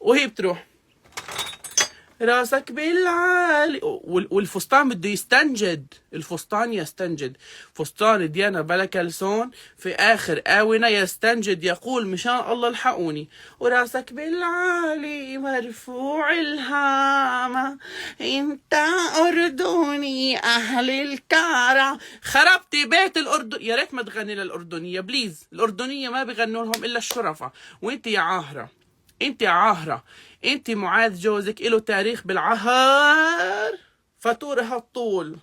وهي بتروح راسك بالعالي، والفستان بده يستنجد، الفستان يستنجد، فستان ديانا بلا كلسون في آخر آونة يستنجد يقول مشان الله الحقوني، وراسك بالعالي مرفوع الهامة انت أردني أهل الكارة. خربتي بيت الأردن، يا ريت ما تغني للأردنية بليز، الأردنية ما بغنوا لهم إلا الشرفة. وانت يا عاهرة، انت يا عاهرة، انت معاذ جوزك له تاريخ بالعهر، فاتورة هالطول.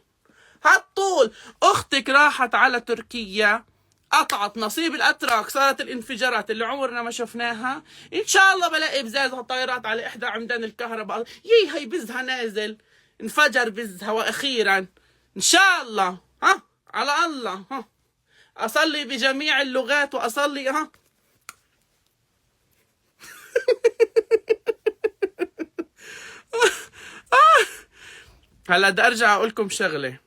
اختك راحت على تركيا، قطعت نصيب الاتراك، صارت الانفجارات اللي عمرنا ما شفناها. ان شاء الله بلاقي بزازها طايرات على احدى عمدان الكهرباء، هي بزها نازل، انفجر بزها واخيرا ان شاء الله. ها على الله، ها اصلي بجميع اللغات واصلي ها. هلا بدي ارجع اقول لكم شغله.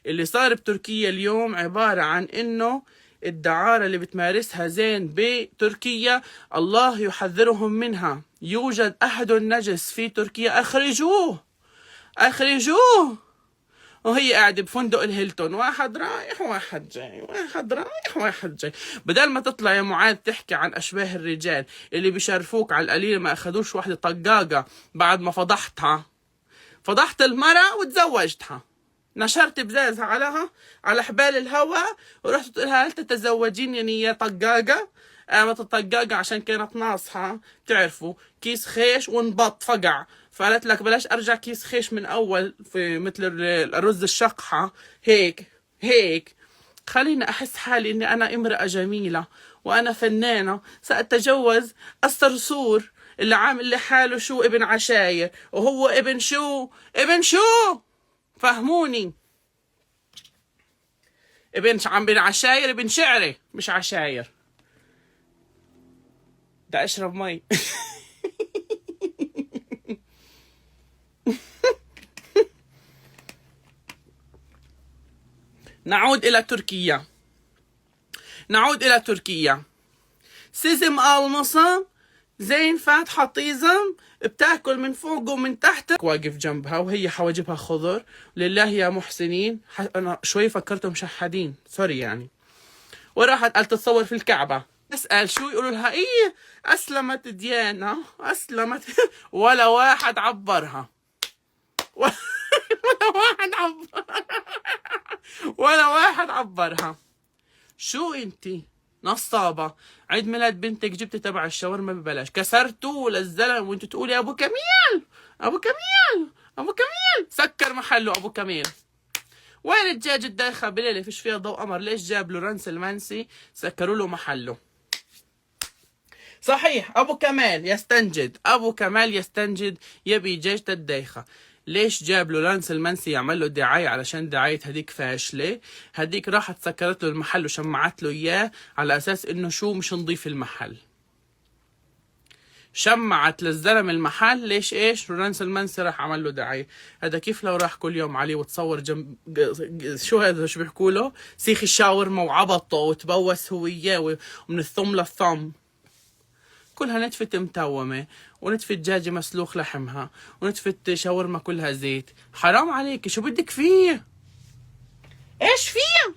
اللي صار بتركيا اليوم عباره عن انه الدعارة اللي بتمارسها زين بتركيا الله يحذرهم منها. يوجد أحد نجس في تركيا، أخرجوه أخرجوه. وهي قاعدة بفندق الهيلتون، واحد رايح واحد جاي، واحد رايح واحد جاي. بدل ما تطلع يا معاذ تحكي عن أشباه الرجال اللي بيشرفوك على القليل ما أخدوش واحدة طقاقة بعد ما فضحتها، فضحت المرأة وتزوجتها، نشرت بزازها على حبال الهواء، ورحت تقول لها هل تتزوجيني يا طقاقة؟ قامت الطقاقة عشان كانت ناصحة، بتعرفوا كيس خيش وانبط فقع، فقالت لك بلاش ارجع كيس خيش من اول في مثل الرز الشقحة هيك. خليني احس حالي اني انا امرأة جميلة وانا فنانة سأتجوز الصرصور اللي عامل لحاله شو ابن عشاير، وهو ابن شو فهموني، ابن عشاير، ابن شعري مش عشاير. بدي اشرب مي. نعود الى تركيا. سيزم المصة زين فاتحة طيزم، بتاكل من فوق ومن تحت، واقف جنبها وهي حواجبها خضر. لله يا محسنين، انا شوي فكرتهم شحادين، سوري يعني. وراحت قالت تتصور في الكعبة، اسأل شو يقولوا لها ايه اسلمت ديانا اسلمت. ولا واحد عبرها ولا واحد عبرها. شو انتي نصابة، عيد ميلاد بنتك جبت تبع الشاورما ببلاش، كسرتوه للزلمة وانت تقولي ابو كميل ابو كميل ابو كميل، سكر محله ابو كميل. وين الدجاج الدايخة بليلة فيش فيها ضوء قمر، ليش جاب لورنس المنسي سكروا له محله؟ صحيح ابو كمال يستنجد يبي دجاجة الدايخة. ليش جاب لورنس المنسي يعمل له دعاية؟ علشان دعاية هديك فاشلة، هديك راحت سكرت له المحل وشمعت له اياه على اساس انه شو مش نضيف المحل. شمعت للزلم المحل، ليش ايش؟ لورنس المنسي راح عمل له دعاية. هذا كيف لو راح كل يوم عليه وتصور جنب شو هذا شو بيحكوا له؟ سيخ الشاورما وعبطه وتبوس هو اياه ومن الثم للثم. كلها نتفة متومة، ونتفة دجاجة مسلوخ لحمها، ونتفة شاورما كلها زيت. حرام عليك، شو بدك فيه؟ ايش فيه؟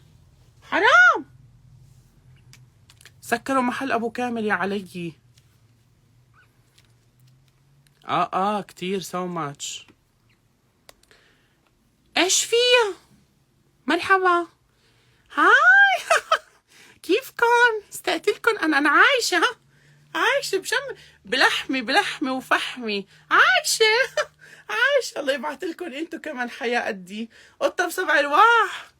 حرام. سكروا محل ابو كامل يا علي. كتير سو ماتش. ايش فيه؟ مرحبا، هاي. كيفكن؟ استقتلكن انا عايشة بلحمي وفحمي، عايشة. الله يبعث لكم انتو كمان حياة قدي، قطة بسبع ارواح.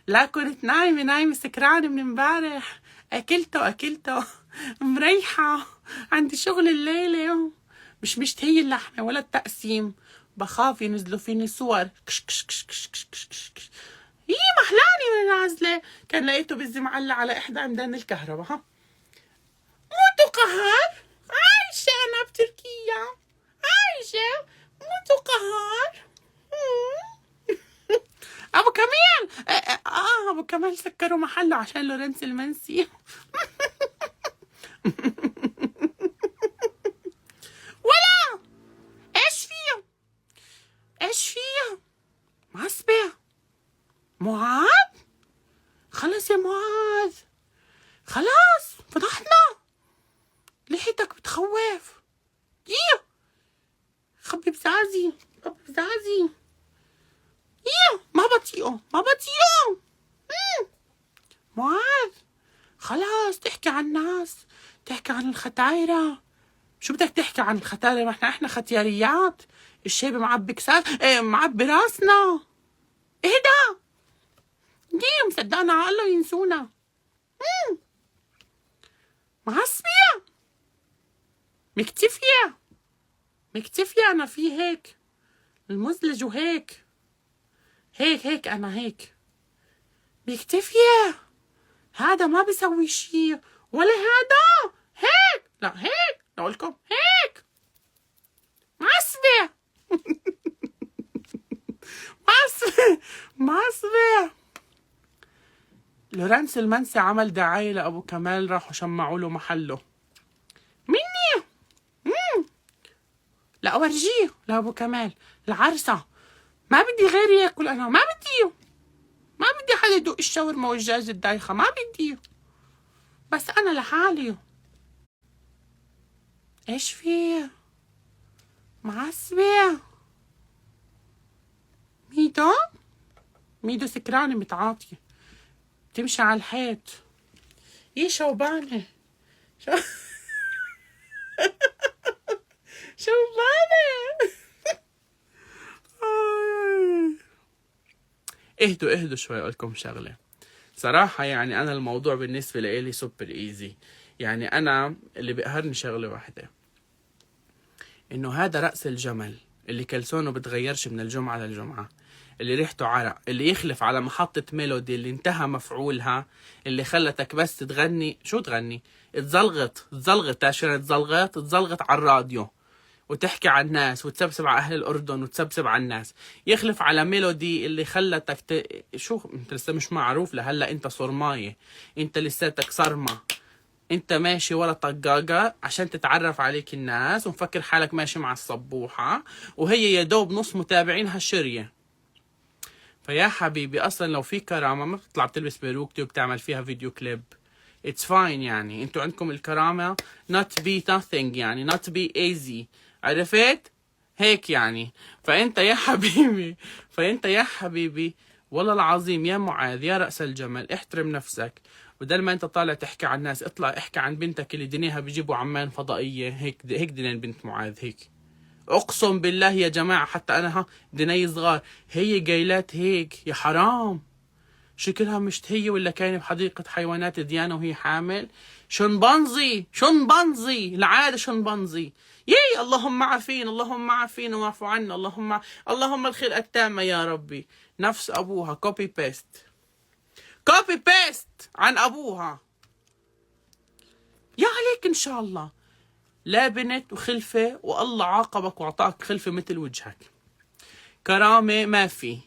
لا كنت نايمة سكرانة من امبارح، اكلته مريحة، عندي شغل الليلة، مش مشتهية اللحمة ولا التقسيم، بخاف ينزلوا فيني صور كش. هي محلاني وانا نازلة، كان لقيته بزي معلق على احدى عمدان الكهرباء. ها موتو قهر، عايشة أنا بتركيا، عايشة موتو قهر. أبو كمال سكروا محله عشان لورنس المنسي. بزازي، بابا بزازي. ما بطيئه، ما بطيئه. معاذ خلاص تحكي عن الناس، تحكي عن الختايرة. شو بدك تحكي عن الختايرة؟ ما احنا ختياريات. الشيب معبي كساس، معبي راسنا. اهدى. ليه مصدقنا على الله ينسونا؟ معصبية، مكتفية، مكتفية. أنا في هيك المزلج وهيك هيك أنا هيك مكتفية. هذا ما بيسوي شي، ولا هذا هيك، لا هيك لكم هيك. معصبة. معصبة، معصبة. لورنس المنسي عمل دعاية لأبو كمال، راحوا شمعوا له محله. مني لا أورجيه لأبو كمال العرسة. ما بدي غير ياكل، أنا ما بدي، ما بدي حدا يدوق الشاورما والدجاج الدايخة، ما بدي، بس أنا لحالي. إيش في؟ معصبة. ميدو سكرانة متعاطية، بتمشي على الحيط. شوبانة شوبانة. اهدوا شوي، اقول لكم شغله. صراحه يعني انا الموضوع بالنسبه لي سوبر ايزي. يعني انا اللي بقهرني شغله واحده، انه هذا راس الجمل اللي كلسونه بتغيرش من الجمعه للجمعه، اللي ريحته عرق، اللي يخلف على محطه ميلودي اللي انتهى مفعولها، اللي خلتك بس تغني. شو تغني؟ تزلغط عشان تزلغط على الراديو وتحكي عن الناس وتسبسب على أهل الأردن وتسبسب على الناس، يخلف على ميلودي اللي خلتك شو انت لسه مش معروف لهلا، انت صرماية، انت لساتك صرمة، انت ماشي ورا طقاقة عشان تتعرف عليك الناس ومفكر حالك ماشي مع الصبوحة، وهي يا دوب نص متابعينها شرية. فيا حبيبي اصلا لو في كرامة ما بتطلع بتلبس بيروكتي وبتعمل فيها فيديو كليب. It's fine. يعني انتوا عندكم الكرامة not be nothing، يعني not be easy. عرفت؟ هيك يعني. فانت يا حبيبي والله العظيم يا معاذ يا رأس الجمل، احترم نفسك. بدل ما انت طالع تحكي عن الناس، اطلع احكي عن بنتك اللي دنيها بيجيبوا عمان فضائية. هيك دنين بنت معاذ هيك. اقسم بالله يا جماعة، حتى انا دني صغار هي جايلات هيك. يا حرام، شكلها مش هي ولا كاينة بحديقة حيوانات ديانا وهي حامل. شنبنزي العادة شنبنزي. اللهم عافينا، اللهم عافينا واعف عنا، اللهم الخلقة التامة يا ربي. نفس أبوها، كوبي بيست عن أبوها. يا عليك إن شاء الله لا بنت وخلفة، والله عاقبك وأعطاك خلفة مثل وجهك. كرامة ما في،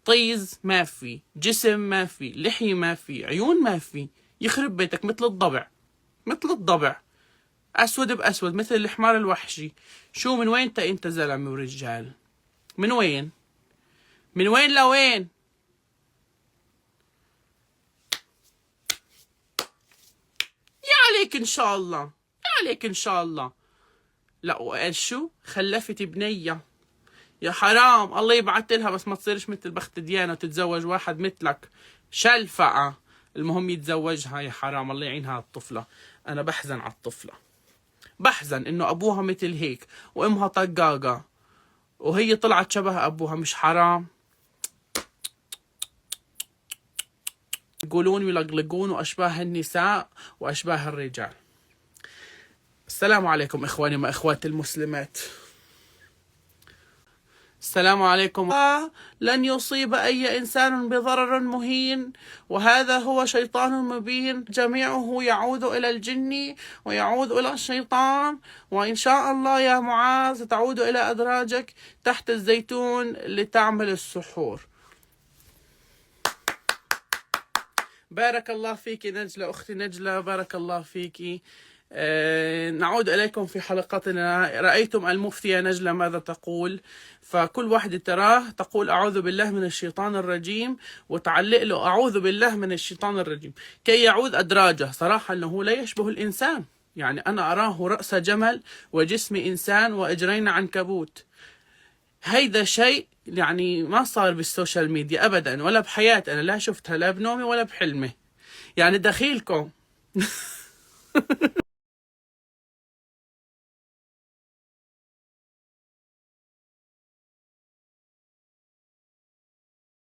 طيز ما في، جسم ما في، لحية ما في، عيون ما في. يخرب بيتك مثل الضبع، أسود بأسود مثل الحمار الوحشي. شو من وين انت زلمة ورجال؟ من وين لوين؟ يا عليك إن شاء الله. لا وقال شو؟ خلفت بنية. يا حرام، الله يبعت لها بس ما تصيرش مثل بخت ديانا وتتزوج واحد مثلك شلفقة. المهم يتزوجها. يا حرام، الله يعينها على الطفلة. أنا بحزن على الطفلة، بحزن إنه أبوها مثل هيك وأمها طقاقة وهي طلعت شبه أبوها. مش حرام؟ يقولون ويلقلقون وأشباه النساء وأشباه الرجال. السلام عليكم إخواني وأخواتي المسلمات. السلام عليكم. لن يصيب أي إنسان بضرر مهين، وهذا هو شيطان مبين، جميعه يعود إلى الجن ويعود إلى الشيطان. وإن شاء الله يا معاذ تعود إلى أدراجك تحت الزيتون لتعمل السحور. بارك الله فيك نجلة، أختي نجلة، بارك الله فيك. نعود إليكم في حلقتنا. رأيتم المفتية نجلة ماذا تقول؟ فكل واحدة تراه تقول أعوذ بالله من الشيطان الرجيم، وتعلق له أعوذ بالله من الشيطان الرجيم كي يعود أدراجه. صراحة أنه لا يشبه الإنسان، يعني أنا أراه رأس جمل وجسم إنسان وإجرين عنكبوت. هيدا شيء يعني ما صار بالسوشيال ميديا أبدا، ولا بحياتي أنا لا شفتها لا بنومي ولا بحلمي. يعني دخيلكم